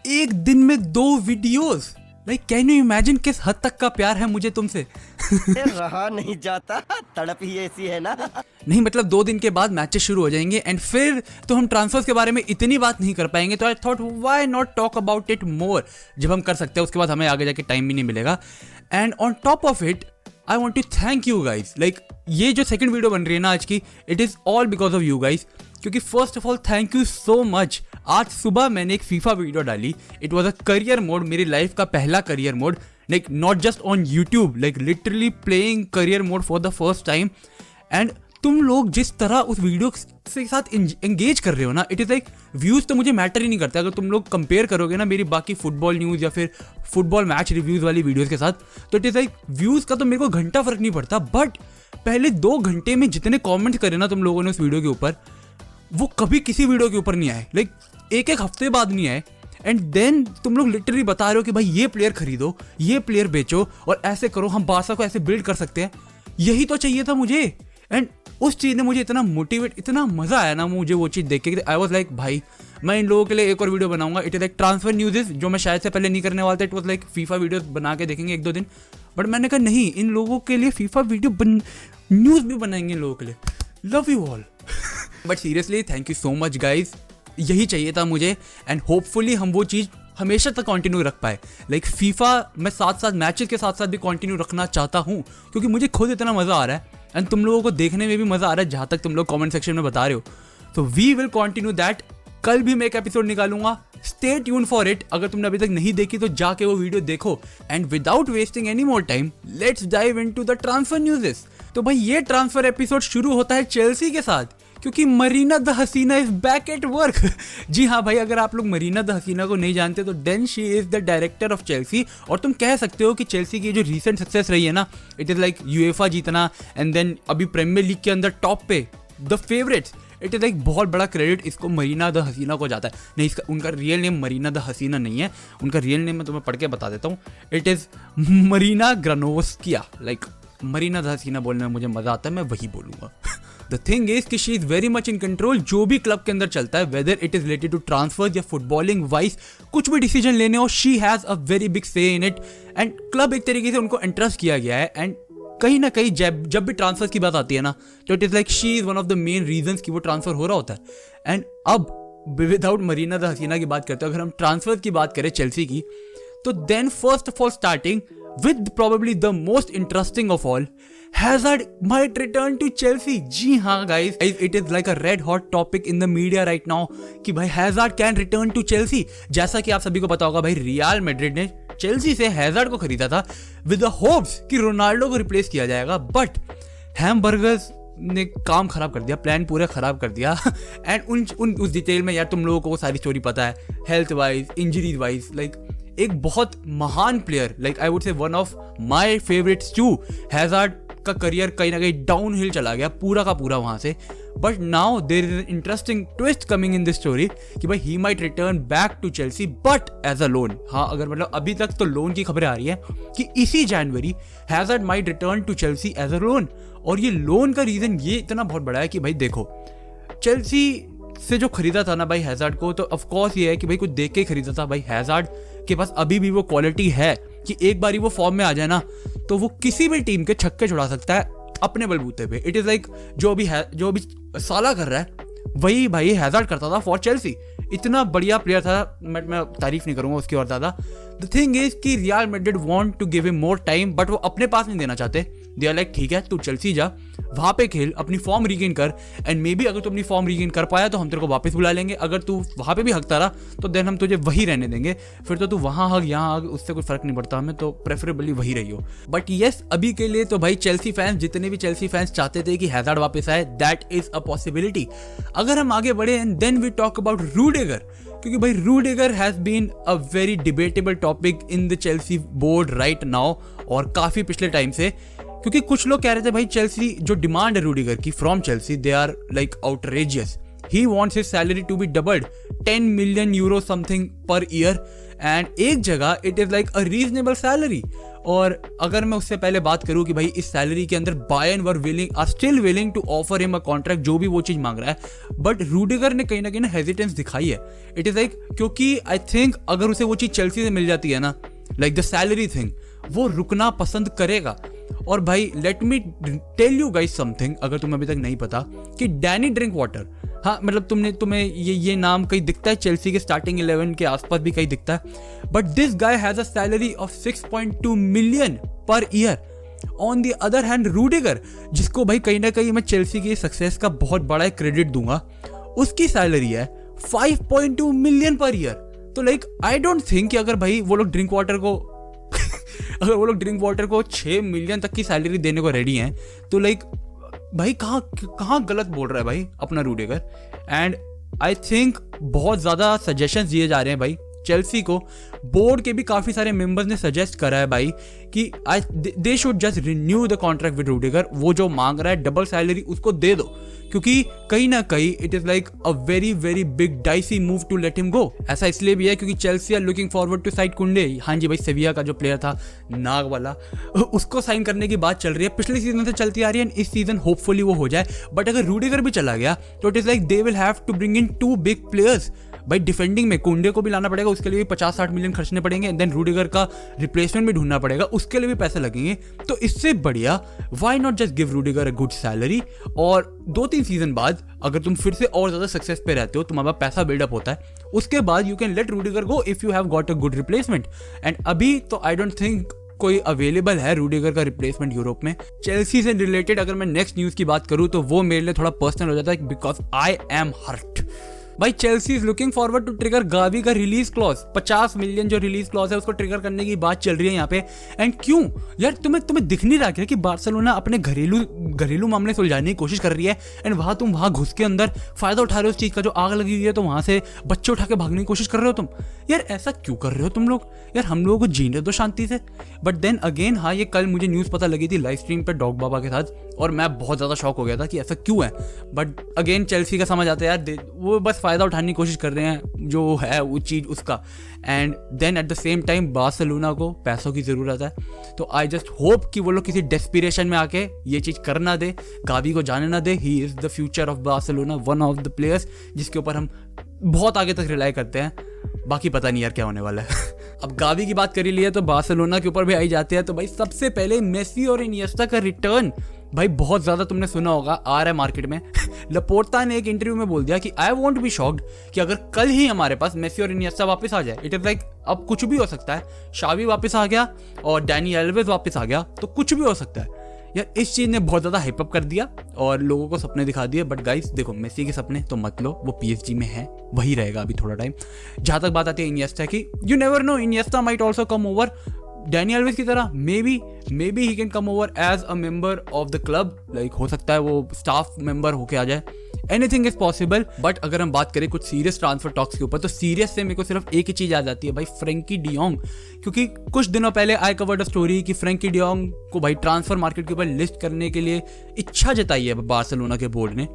एक दिन में 2 videos. Like can you imagine किस हद तक का प्यार है मुझे तुमसे। रहा नहीं जाता, तड़प ही ऐसी है ना। नहीं मतलब 2 दिन के बाद मैचेस शुरू हो जाएंगे एंड फिर तो हम ट्रांसफर्स के बारे में इतनी बात नहीं कर पाएंगे, तो I thought why not talk about it more. जब हम कर सकते हैं उसके बाद हमें आगे जाके टाइम भी नहीं मिलेगा। And on top of it I want to thank you guys. Like ये जो सेकंड वीडियो बन रही है ना आज की, it is all because of you guys. क्योंकि first of all thank you so much. आज सुबह मैंने एक फीफा वीडियो डाली। इट वॉज अ करियर मोड, मेरी लाइफ का पहला career mode. Like not just on YouTube, like literally playing career mode for the first time. And तुम लोग जिस तरह उस वीडियो के साथ एंगेज कर रहे हो ना, इट इज़ लाइक व्यूज़ तो मुझे मैटर ही नहीं करता। अगर तुम लोग कंपेयर करोगे ना मेरी बाकी फुटबॉल न्यूज़ या फिर फुटबॉल मैच रिव्यूज़ वाली वीडियोज़ के साथ, तो इट इज़ लाइक व्यूज़ का तो मेरे को घंटा फर्क नहीं पड़ता। बट पहले 2 घंटे में जितने कॉमेंट्स करे ना तुम लोगों ने उस वीडियो के ऊपर, वो कभी किसी वीडियो के ऊपर नहीं आए। लाइक एक हफ्ते बाद नहीं आए। एंड देन तुम लोग लिटरली बता रहे हो कि भाई ये प्लेयर खरीदो, ये प्लेयर बेचो और ऐसे करो, हम बारसा को ऐसे बिल्ड कर सकते हैं। यही तो चाहिए था मुझे। एंड उस चीज़ ने मुझे इतना मोटिवेट, इतना मज़ा आया ना मुझे वो चीज़ देख के। आई वॉज लाइक भाई मैं इन लोगों के लिए एक और वीडियो बनाऊंगा। It is like transfer news, जो मैं शायद से पहले नहीं करने वाला था। It was like FIFA video बना के देखेंगे 1-2 दिन। बट मैंने कहा नहीं, इन लोगों के लिए फीफा वीडियो न्यूज़ भी बनाएंगे इन लोगों के लिए। Love you all. But seriously thank you so much guys, यही चाहिए था मुझे। एंड होपफुली हम वो चीज़ हमेशा तक कंटिन्यू रख पाए। लाइक फीफा मैं साथ साथ मैचेस के साथ साथ भी कंटिन्यू रखना चाहता हूँ, क्योंकि मुझे खुद इतना मज़ा आ रहा है एंड तुम लोगों को देखने में भी मज़ा आ रहा है, जहाँ तक तुम लोग कमेंट सेक्शन में बता रहे हो। तो वी विल कंटिन्यू दैट। कल भी मैं एक एपिसोड निकालूंगा, स्टे ट्यून फॉर इट। अगर तुमने अभी तक नहीं देखी तो जाके वो वीडियो देखो। And without wasting any more time, let's dive into the transfer न्यूज़ेस। तो भाई ये ट्रांसफर एपिसोड शुरू होता है चेल्सी के साथ, क्योंकि मरीना द हसीना इज बैक एट वर्क। जी हाँ भाई, अगर आप लोग मरीना द हसीना को नहीं जानते तो then she is the director of Chelsea. और तुम कह सकते हो कि चेल्सी की जो रीसेंट सक्सेस रही है ना, इट इज़ लाइक यूएफा जीतना एंड देन अभी प्रीमियर लीग के अंदर टॉप पे the favourites. It is like बहुत बड़ा क्रेडिट इसको मरीना द हसीना को जाता है। नहीं, इसका उनका रियल नेम मरीना द हसीना नहीं है। उनका रियल नेम मैं तुम्हें पढ़ के बता देता हूँ। It is Marina Granovskaia. Like Marina the हसीना बोलने में मुझे मज़ा आता है, मैं वही बोलूँगा। द थिंग इज कि she is very much in control. जो भी क्लब के अंदर चलता है, whether it is related to transfer या फुटबॉलिंग वाइज कुछ भी डिसीजन लेने हो, she has a very big say in it. And club एक तरीके से उनको इंटरेस्ट किया गया है। एंड कहीं ना कहीं जब भी ट्रांसफर की बात आती है ना, तो it is like she is one of the main reasons कि वो ट्रांसफर हो रहा होता है। एंड अब विदाउट मरीना द हसीना की बात करते हैं, अगर हम ट्रांसफर की बात करें चेल्सी की, तो then first of all starting with probably the most interesting of all, Hazard might return to Chelsea. जी हाँ guys, it is like a red hot topic in the media right now कि भाई Hazard can return to Chelsea। जैसा कि आप सभी को पता होगा भाई, रियल मैड्रिड ने चेल्सी से हैजार्ड को खरीदा था with the hopes कि रोनाल्डो को रिप्लेस किया जाएगा। बट हैमबर्गर्स ने काम खराब कर दिया, प्लान पूरा खराब कर दिया। एंड उस डिटेल में यार तुम लोगों को वो सारी स्टोरी पता है, health wise, injuries wise. Like एक बहुत महान player, like I would say one of my favourites too, Hazard का करियर कहीं ना कहीं डाउन हिल चला गया पूरा का पूरा वहाँ से। But now there is an interesting twist coming in this story कि भाई he might return back to Chelsea but as a loan. हाँ, अगर मतलब अभी तक तो लोन की खबरें आ रही है कि इसी जनवरी Hazard might return to Chelsea as a loan. और ये लोन का रीज़न ये इतना बहुत बड़ा है कि भाई देखो, चेल्सी से जो खरीदा था ना भाई हैजार्ड को, तो ऑफ कोर्स ये है कि भाई कुछ देख के खरीदा था। भाई हैजार्ड के पास अभी भी वो क्वालिटी है कि एक बारी वो फॉर्म में आ जाए ना, तो वो किसी भी टीम के छक्के छुड़ा सकता है अपने बलबूते पे। इट इज़ लाइक जो अभी साला कर रहा है वही भाई हैजार्ड करता था फॉर चेल्सी। इतना बढ़िया प्लेयर था, मैं तारीफ नहीं करूंगा उसकी और ज़्यादा। द थिंग इज कि Real Madrid want to give him more time, but वो अपने पास नहीं देना चाहते। दे आर लाइक ठीक है, तू चेल्सी जा, वहाँ पे खेल, अपनी फॉर्म रीगेन कर, एंड मे बी अगर तू अपनी फॉर्म रीगेन कर पाया तो हम तेरे को वापस बुला लेंगे। अगर तू वहाँ पे भी हकता रहा तो देन हम तुझे वही रहने देंगे। फिर तो तू वहाँ हक यहाँ हक, उससे कोई फर्क नहीं पड़ता हमें, तो प्रेफरेबली वही रही हो। बट येस, अभी के लिए तो भाई चेल्सी फैंस, जितने भी चेल्सी फैंस चाहते थे कि हैजार्ड वापस आए, दैट इज अ पॉसिबिलिटी। अगर हम आगे बढ़े and then we talk about Rudiger, क्योंकि भाई Rudiger has been a very debatable topic in the Chelsea board right now, और काफी पिछले टाइम से। क्योंकि कुछ लोग कह रहे थे भाई चेल्सी जो डिमांड है रूडिगर की from Chelsea, they are like outrageous. He wants his salary to be doubled, 10 million euro something per year, and एक जगह it is like a reasonable salary. और अगर मैं उससे पहले बात करूं कि भाई इस सैलरी के अंदर Bayern were willing are still willing to offer him a contract, जो भी वो चीज मांग रहा है, बट रूडिगर ने कहीं ना कहीं हेजिटेंस दिखाई है। इट इज लाइक क्योंकि आई थिंक अगर उसे वो चीज चेल्सी से मिल जाती है ना, लाइक द सैलरी थिंग, वो रुकना पसंद करेगा। और भाई let me tell you guys something, अगर तुम्हें अभी तक नहीं पता, कि डैनी ड्रिंक वाटर, हाँ मतलब तुम्हें ये नाम कहीं दिखता है चेल्सी के स्टार्टिंग 11 के आसपास भी कहीं दिखता है, but this guy has a salary of 6.2 million per year. On the other hand Rudiger, जिसको भाई कहीं ना कहीं मैं चेल्सी की सक्सेस का बहुत बड़ा क्रेडिट दूंगा, उसकी सैलरी है 5.2 मिलियन पर ईयर। तो लाइक आई डोंट थिंक कि अगर भाई वो लोग ड्रिंक वाटर को 6 मिलियन तक की सैलरी देने को रेडी हैं, तो लाइक भाई कहाँ गलत बोल रहा है भाई अपना रूडिगर। एंड आई थिंक बहुत ज़्यादा सजेशंस दिए जा रहे हैं भाई चेल्सी को। बोर्ड के भी काफ़ी सारे मेंबर्स ने सजेस्ट करा है भाई कि they should just renew the contract with Rudiger. वो जो मांग रहा है डबल सैलरी उसको दे दो, क्योंकि कहीं ना कहीं it is like a very very big dicey move to let him go. ऐसा इसलिए भी है क्योंकि Chelsea are looking forward to sign Kounde. हाँ जी भाई, सेविया का जो प्लेयर था नाग वाला, उसको साइन करने की बात चल रही है, पिछले सीजन से चलती आ रही है, इस सीजन होपफुली वो हो जाए। बट अगर रूडिगर भी चला गया तो it is like they will have to bring in 2 big players. भाई डिफेंडिंग में कुंडे को भी लाना पड़ेगा, उसके लिए भी 50-60 मिलियन खर्चने पड़ेंगे, देन रूडिगर का रिप्लेसमेंट भी ढूंढना पड़ेगा, उसके लिए भी पैसे लगेंगे। तो इससे बढ़िया why not just give Rudiger a good salary, और 2-3 सीजन बाद अगर तुम फिर से और ज्यादा सक्सेस पे रहते हो, तुम्हारा पैसा बिल्डअप होता है, उसके बाद you can let Rudiger go if you have got a good replacement. And अभी तो आई डोंट थिंक कोई अवेलेबल है रूडिगर का रिप्लेसमेंट यूरोप में। चेल्सी से रिलेटेड अगर मैं नेक्स्ट न्यूज की बात करूं तो वो मेरे लिए थोड़ा पर्सनल हो जाता है, बिकॉज आई एम हर्ट। भाई Chelsea is looking forward to trigger Gavi का रिलीज क्लॉज, 50 मिलियन जो रिलीज क्लॉज है उसको ट्रिगर करने की बात चल रही है यहाँ पे। एंड क्यों यार, तुम्हें दिख नहीं रहा कि बार्सिलोना अपने घरेलू मामले सुलझाने की कोशिश कर रही है, एंड वहां घुस के अंदर फायदा उठा रहे हो उस चीज का, जो आग लगी हुई है तो वहां से बच्चे उठा के भागने की कोशिश कर रहे हो तुम। यार ऐसा क्यों कर रहे हो तुम लोग यार, हम लोगों को जीने दो शांति से। बट देन अगेन हाँ, ये कल मुझे न्यूज पता लगी थी लाइव स्ट्रीम पे डॉग बाबा के साथ, और मैं बहुत ज्यादा शॉक हो गया था कि ऐसा क्यों है। बट अगेन चेल्सी का समझ आता है यार, वो बस फायदा उठाने की कोशिश कर रहे हैं जो है वो चीज उसका। And then at the same time Barcelona को पैसों की जरूरत है, तो आई जस्ट होप कि वो लोग किसी डेस्पिरेशन में आके ये चीज करना दे, गावी को जाने ना दे। He is the future of Barcelona, one of the players जिसके ऊपर हम बहुत आगे तक रिलाई करते हैं। बाकी पता नहीं यार क्या होने वाला है। अब गावी की बात करी ली है तो बार्सिलोना के ऊपर भी आई जाते हैं। तो भाई सबसे पहले मेसी और इनिएस्टा का रिटर्न भाई बहुत ज्यादा तुमने सुना होगा, आ रहा है मार्केट में। लपोर्टा ने एक इंटरव्यू में बोल दिया कि आई वोंट बी शॉक्ड कि अगर कल ही हमारे पास मेसी और इनिएस्टा वापस आ जाए। इट इज लाइक अब कुछ भी हो सकता है, शावी वापस आ गया और डैनी एल्वेज वापस आ गया, तो कुछ भी हो सकता है यार। इस चीज ने बहुत ज्यादा हाइप अप कर दिया और लोगों को सपने दिखा दिए। बट गाइस देखो, मेसी के सपने तो मत लो, वो पीएसजी में है, वही रहेगा अभी थोड़ा टाइम। जहां तक बात आती है इनिएस्टा की, you never know, Iniesta might also come over Dani Alves की तरह। Maybe he can come over as a member of the club, like हो सकता है वो स्टाफ मेंबर होके आ जाए। Anything is possible. बट अगर हम बात करें कुछ सीरियस ट्रांसफर टॉक्स के ऊपर, तो सीरियस से मेरे को सिर्फ एक ही चीज याद आती है भाई, फ्रैंकी डियोंग। क्योंकि कुछ दिनों पहले आई कवर्ड अ स्टोरी कि फ्रैंकी डियोंग को भाई ट्रांसफर मार्केट के ऊपर लिस्ट करने के लिए इच्छा जताई है बार्सिलोना के बोर्ड ने।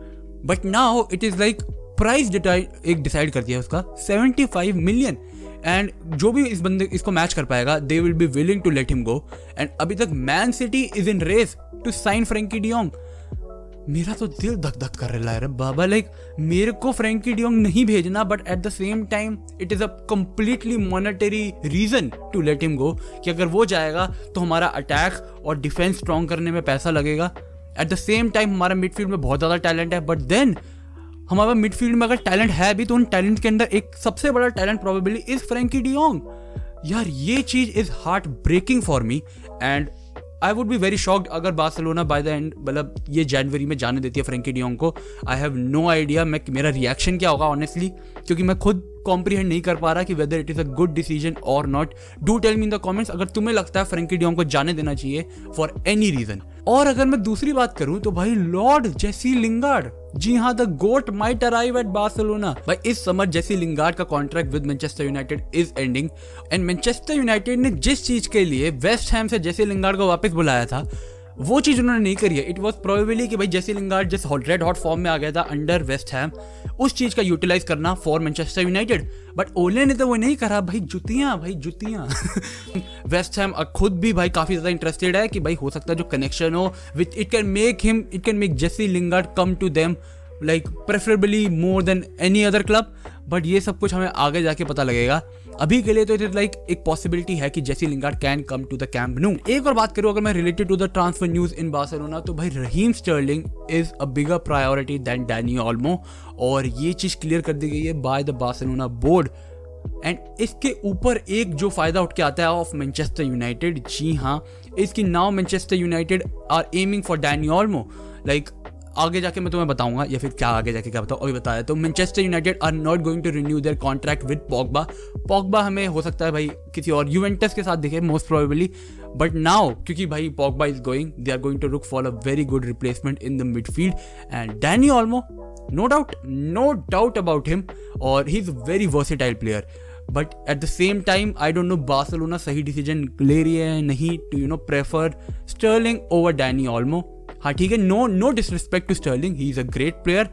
But now it is like price decide कर दिया उसका 75 मिलियन। एंड जो भी इसको मैच कर पाएगा, they will be willing to let him go. And अभी तक Man City is in race to sign Frenkie de Jong. मेरा तो दिल धक धक कर रहा है रे बाबा, लाइक मेरे को फ्रैंकी डियोंग नहीं भेजना, but at the same time it is a completely monetary reason to let him go, कि अगर वो जाएगा तो हमारा अटैक और डिफेंस स्ट्रॉन्ग करने में पैसा लगेगा। एट द सेम टाइम हमारा मिडफील्ड में बहुत ज्यादा टैलेंट है, बट देन हमारा मिडफील्ड में अगर टैलेंट है भी, तो उन टैलेंट के अंदर एक सबसे बड़ा talent probably is Frenkie de Jong. यार ये चीज is heart breaking for me, and I would be very shocked अगर बार्सिलोना बाय द एंड मतलब ये जनवरी में जाने देती है फ्रैंकी डियोंग को। आई हैव नो आइडिया मेरा रिएक्शन क्या होगा ऑनेस्टली, क्योंकि मैं खुद कॉम्प्रीहेंड नहीं कर पा रहा कि whether it is a good decision और not. Do tell me in the comments अगर तुम्हें लगता है फ्रैंकी डियोंग को जाने देना चाहिए फॉर एनी रीजन। और अगर मैं दूसरी बात करूं तो भाई लॉर्ड जेसी लिंगार्ड, जी हाँ, the goat might arrive at Barcelona. भाई इस समर जेसी लिंगार्ड का contract with Manchester United is ending, and Manchester United ने जिस चीज के लिए वेस्ट हैम से जेसी लिंगार्ड को वापस बुलाया था, वो चीज़ उन्होंने नहीं करी है। इट वॉज प्रोबेबली कि भाई जेसी लिंगार्ड जिस रेड हॉट फॉर्म में आ गया था अंडर वेस्ट हैम, उस चीज़ का यूटिलाइज करना फॉर मैनचेस्टर यूनाइटेड, बट ओले ने तो वो नहीं करा। भाई जुतियाँ वेस्ट हैम खुद भी भाई काफ़ी ज़्यादा इंटरेस्टेड है कि भाई हो सकता है जो कनेक्शन हो which it can make Jesse Lingard come to them like preferably more than any other club, but ये सब कुछ हमें आगे जाके पता लगेगा। अभी के लिए तो इट इज लाइक एक पॉसिबिलिटी है कि Jesse Lingard can come to the Camp Nou. एक और बात करूं अगर मैं related to the transfer news in Barcelona, तो भाई Raheem Sterling is a bigger priority than Dani Olmo, और ये चीज़ क्लियर कर दी गई है by the Barcelona board. And इसके ऊपर एक जो फायदा उठ के आता है ऑफ मैनचेस्टर यूनाइटेड, जी हाँ, इसकी now Manchester United are aiming for Dani Olmo. Like आगे जाके मैं तुम्हें बताऊंगा, या फिर क्या आगे जाके क्या बताऊँ अभी बताया। तो Manchester United are not going to renew their contract with Pogba हमें हो सकता है भाई किसी और यूवेंटस के साथ दिखे मोस्ट प्रोबेबली, बट नाउ क्योंकि भाई Pogba is going, they are going to look for a very good replacement in the midfield and Dani Olmo no doubt about him, और he is a very versatile player. But at the same time I don't know Barcelona सही decision ले रही है नहीं to prefer Sterling over Dani Olmo. हाँ ठीक है, no disrespect to Sterling, he is a great player,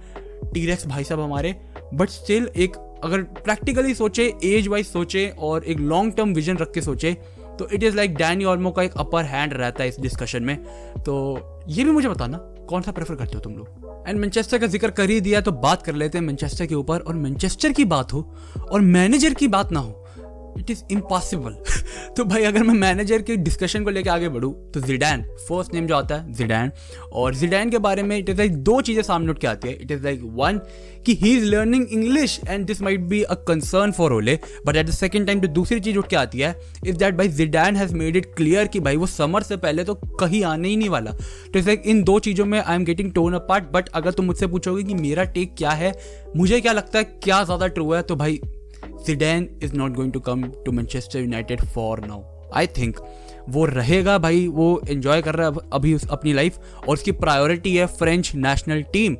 T Rex भाई साहब हमारे, बट स्टिल एक अगर प्रैक्टिकली सोचे, एज वाइज सोचे और एक लॉन्ग टर्म विजन रख के सोचे, तो it is like Danny Olmo का एक अपर हैंड रहता है इस डिस्कशन में। तो ये भी मुझे बताना कौन सा प्रेफर करते हो तुम लोग। एंड मैनचेस्टर का जिक्र कर ही दिया तो बात कर लेते हैं मैनचेस्टर के ऊपर, और मैनचेस्टर की बात हो और मैनेजर की बात ना हो, इट इज इम्पॉसिबल। तो भाई अगर मैं मैनेजर के डिस्कशन को लेकर आगे बढ़ूँ तो जिडान फर्स्ट नेम जो आता है जिडान, और जिडान के बारे में इट इज लाइक दो चीजें सामने उठ के आती है। इट इज लाइक वन कि he is learning English and this might be a concern for Ole, but at the second time जो दूसरी चीज उठ के आती है इज दैट भाई Zidane has made it clear कि भाई वो समर से पहले तो कहीं आने ही नहीं वाला। तो इट्स लाइक इन दो चीजों में I am getting tone apart. But अगर तुम मुझसे पूछोगे कि मेरा टेक क्या है, मुझे क्या लगता है क्या ज्यादा ट्रू है, तो भाई Zidane is not going to come to Manchester United for now. I think वो रहेगा भाई, वो एंजॉय कर रहा है अभी अपनी लाइफ, और उसकी प्रायोरिटी है फ्रेंच नेशनल टीम,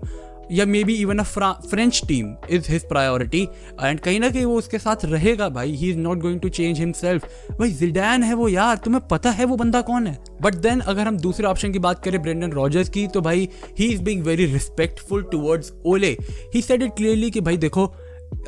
या maybe even a French team is his priority, and कहीं ना कहीं वो उसके साथ रहेगा भाई। He is not going to change himself. भाई जिडान है वो यार, तुम्हें पता है वो बंदा कौन है। बट देन अगर हम दूसरे ऑप्शन की बात करें ब्रेंडन रॉजर्स की, तो भाई he is being very respectful towards Ole. He said it clearly कि भाई देखो,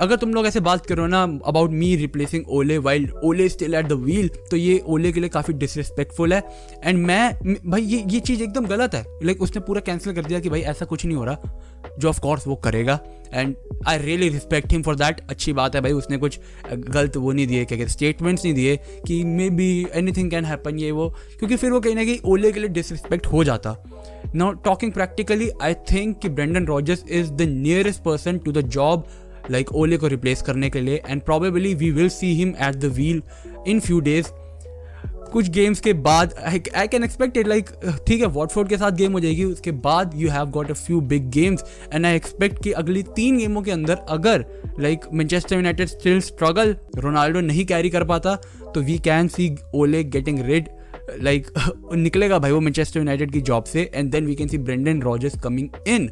अगर तुम लोग ऐसे बात करो ना अबाउट मी रिप्लेसिंग ओले वाइल ओले स्टिल एट द व्हील, तो ये ओले के लिए काफ़ी डिसरिस्पेक्टफुल है। एंड मैं भाई ये चीज़ एकदम गलत है। लाइक उसने पूरा कैंसिल कर दिया कि भाई ऐसा कुछ नहीं हो रहा, जो ऑफ कोर्स वो करेगा, and I really respect him for that. अच्छी बात है भाई, उसने कुछ गलत वो नहीं दिए, क्या कहते स्टेटमेंट्स नहीं दिए कि may be anything can happen ये वो, क्योंकि फिर वो कहीं ना कहीं ओले के लिए डिसरिस्पेक्ट हो जाता। Now talking practically, I think कि Brendan Rodgers is the nearest person to the job like Ole को रिप्लेस करने के लिए, and probably we will see him at the wheel in few days. कुछ गेम्स के बाद I can expect it, like ठीक है वॉटफोर्ड के साथ गेम हो जाएगी, उसके बाद you have got a few big games, and I expect कि अगली 3 गेमों के अंदर अगर like Manchester United still struggle, Ronaldo नहीं कैरी कर पाता, तो वी कैन सी ओले गेटिंग रिड, लाइक निकलेगा भाई वो मैनचेस्टर यूनाइटेड की जॉब से, and then we can see Brendan Rodgers coming in.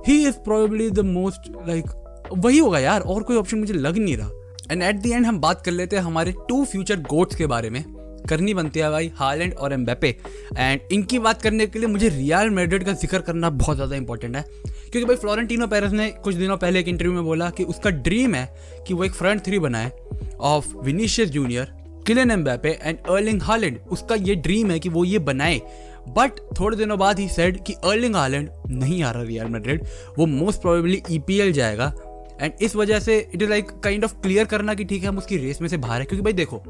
He is probably the most like वही होगा यार, और कोई ऑप्शन मुझे लग नहीं रहा। एंड एट द एंड हम बात कर लेते हैं हमारे 2 फ्यूचर गोट्स के बारे में, करनी बनती है भाई हालैंड और एम्बापे। एंड इनकी बात करने के लिए मुझे रियल मैड्रिड का जिक्र करना बहुत ज़्यादा इंपॉर्टेंट है, क्योंकि भाई फ्लोरेंटिनो पेरेस ने कुछ दिनों पहले एक इंटरव्यू में बोला कि उसका ड्रीम है कि वो एक फ्रंट 3 बनाए of Vinicius Junior, Kylian Mbappe and Erling Haaland. उसका ये ड्रीम है कि वो ये बनाए, बट थोड़े दिनों बाद ही सेड कि अर्लिंग हालैंड नहीं आ रहा रियल मैड्रिड, वो मोस्ट प्रोबेबली EPL जाएगा। एंड इस वजह से it is like kind of clear करना कि ठीक है हम उसकी रेस में से बाहर है, क्योंकि भाई देखो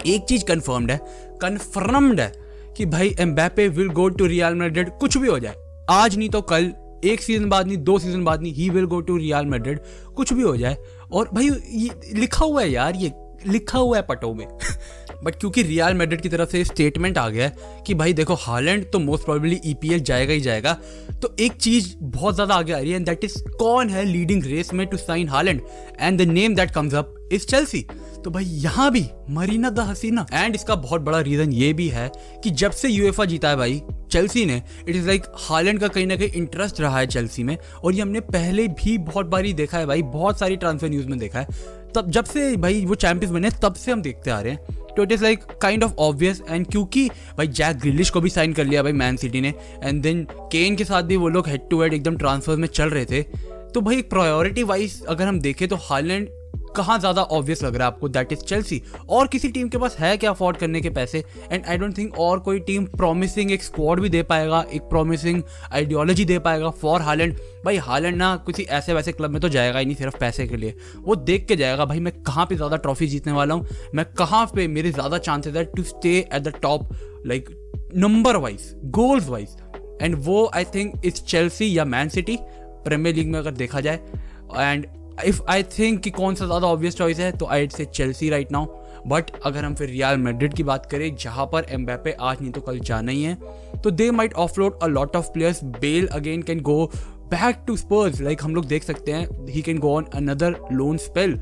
एक चीज कन्फर्म्ड है कि भाई Mbappe will go to Real Madrid, कुछ भी हो जाए, आज नहीं तो कल, 1 सीजन बाद नहीं, 2 सीजन बाद नहीं, he will go to Real Madrid, कुछ भी हो जाए। और भाई ये लिखा हुआ है यार, ये लिखा हुआ है पटों में। बट क्योंकि रियल मैड्रिड की तरफ से स्टेटमेंट आ गया है कि भाई देखो हालैंड तो मोस्ट प्रोबेबली EPL जाएगा ही जाएगा, तो एक चीज बहुत ज्यादा आगे आ रही है, एंड दैट इज कौन है लीडिंग रेस में to sign Haaland, and the name that comes up is Chelsea. तो भाई यहाँ भी मरीना द हसीना, एंड इसका बहुत बड़ा रीजन ये भी है कि जब से UEFA जीता है भाई चेल्सी ने, इट इज लाइक हालैंड का कहीं ना कहीं इंटरेस्ट रहा है चेल्सी में, और ये हमने पहले भी बहुत बारी देखा है भाई, बहुत सारी ट्रांसफर न्यूज में देखा है। तब जब से भाई वो चैंपियंस बने तब से हम देखते आ रहे हैं तो it is like kind of obvious. And क्योंकि भाई जैक ग्रिलिश को भी साइन कर लिया भाई मैन सिटी ने, एंड देन केन के साथ भी वो लोग हेड टू हेड एकदम ट्रांसफर में चल रहे थे, तो भाई प्रायोरिटी वाइज अगर हम देखें तो हालैंड कहाँ ज़्यादा ऑब्वियस लग रहा है आपको, दैट इज चेल्सी। और किसी टीम के पास है क्या अफोर्ड करने के पैसे? एंड आई डोंट थिंक और कोई टीम प्रॉमिसिंग एक स्क्वाड भी दे पाएगा, एक प्रॉमिसिंग आइडियोलॉजी दे पाएगा फॉर हालैंड। भाई हालैंड ना किसी ऐसे वैसे क्लब में तो जाएगा ही नहीं सिर्फ पैसे के लिए, वो देख के जाएगा भाई मैं कहाँ पे ज़्यादा ट्रॉफी जीतने वाला हूँ, मैं कहाँ पे मेरे ज़्यादा चांसेस है to stay at the top, like number wise, goals wise. And वो आई थिंक इज चेल्सी या मैन सिटी प्रीमियर लीग में अगर देखा जाए। एंड इफ आई थिंक कि कौन सा ज़्यादा ऑब्वियस चॉइस है तो आई से चेल्सी राइट नाउ। बट अगर हम फिर रियल मैड्रिड की बात करें जहाँ पर एम्बापे आज नहीं तो कल जाना ही है, तो they might offload a lot of players. Bale again can go back to Spurs, like हम लोग देख सकते हैं he can go on another loan spell,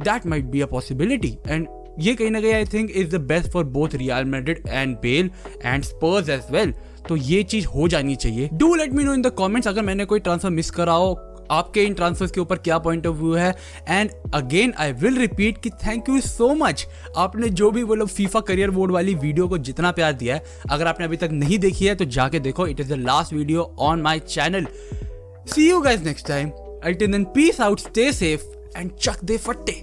that might be a possibility. And ये कहीं ना कहीं I think is the best for both Real Madrid and Bale and Spurs as well. तो ये चीज़ हो जानी चाहिए। Do let me know in the comments अगर मैंने कोई ट्रांसफर मिस करा हो, आपके इन ट्रांसफर्स के ऊपर क्या पॉइंट ऑफ व्यू है। And again I will repeat कि थैंक यू सो मच, आपने जो भी वो लोग फीफा करियर मोड वाली वीडियो को जितना प्यार दिया है, अगर आपने अभी तक नहीं देखी है तो जाके देखो, it is the last video on my channel. See you guys next time, until then peace out, stay safe and chuck the फट्टे।